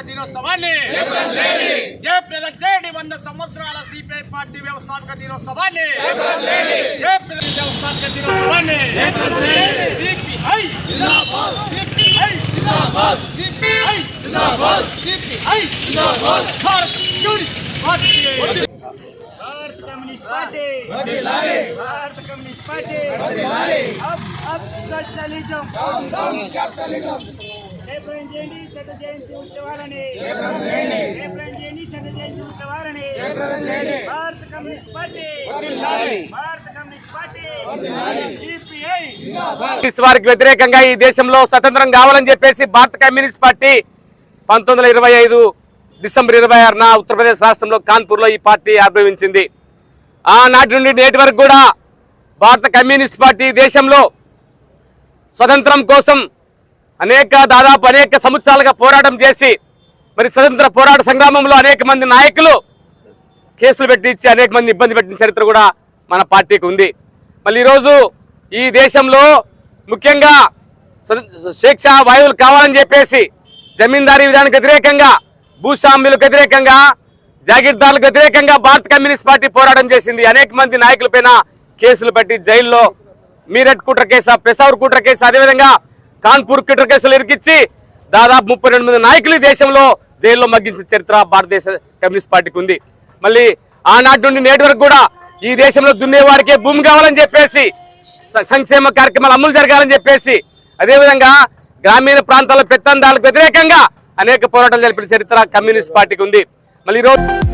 దినోత్సవాన్ని జయప్రదం చేయండి 100 సంవత్సరాల సిపిఐ పార్టీ వ్యవస్థాపక దినోత్సవాన్ని జయప్రదం వ్యవస్థాపక దినోత్సవాన్ని సిపిఐ జిందాబాద్ సిపిఐ జిందాబాద్ సిపిఐ జిందాబాద్ సిపిఐ జిందాబాద్ భారత communist party Bharat communist party अब सोशलिज्म ఏప్రిల్ జయంతి శత జయంతి ఉత్సవాలని భారత కమ్యూనిస్ట్ పార్టీ సిపిఐ వారికి వ్యతిరేకంగా ఈ దేశంలో స్వతంత్రం కావాలని చెప్పేసి భారత కమ్యూనిస్ట్ పార్టీ 1925 డిసెంబర్ 26న ఉత్తరప్రదేశ్ రాష్ట్రంలో కాన్పూర్లో ఈ పార్టీ ఆవిర్భవించింది. ఆనాటి నుండి నేటి వరకు కూడా భారత కమ్యూనిస్ట్ పార్టీ దేశంలో స్వతంత్రం కోసం దాదాపు అనేక సంవత్సరాలుగా పోరాటం చేసి మరి స్వతంత్ర పోరాట సంగ్రామంలో అనేక మంది నాయకులు కేసులు పెట్టించి అనేక మంది ఇబ్బంది పెట్టిన చరిత్ర కూడా మన పార్టీకి ఉంది. మళ్ళీ ఈరోజు ఈ దేశంలో ముఖ్యంగా స్వేచ్ఛ వాయువులు కావాలని చెప్పేసి జమీందారీ విధానానికి వ్యతిరేకంగా భూస్వామ్యులకు వ్యతిరేకంగా జాగీర్దారులకు వ్యతిరేకంగా భారత కమ్యూనిస్ట్ పార్టీ పోరాటం చేసింది. అనేక మంది నాయకులపైన కేసులు పెట్టి జైల్లో మీరట్ కుట్ర కేసు, పెసావర్ కుట్ర కేసు, అదేవిధంగా కాన్పూర్ కుట్ర కేసులు ఇరికిచ్చి దాదాపు 32 మంది నాయకులు ఈ దేశంలో జైల్లో మగ్గించిన చరిత్ర భారతదేశ కమ్యూనిస్ట్ పార్టీకి ఉంది. మళ్ళీ ఆనాటి నుండి నేటి వరకు కూడా ఈ దేశంలో దున్నేవారికే భూమి కావాలని చెప్పేసి సంక్షేమ కార్యక్రమాలు అమలు జరగాలని చెప్పేసి అదేవిధంగా గ్రామీణ ప్రాంతాల పెత్తందారులకు వ్యతిరేకంగా అనేక పోరాటాలు జరిపిన చరిత్ర కమ్యూనిస్ట్ పార్టీకి ఉంది. మళ్ళీ ఈరోజు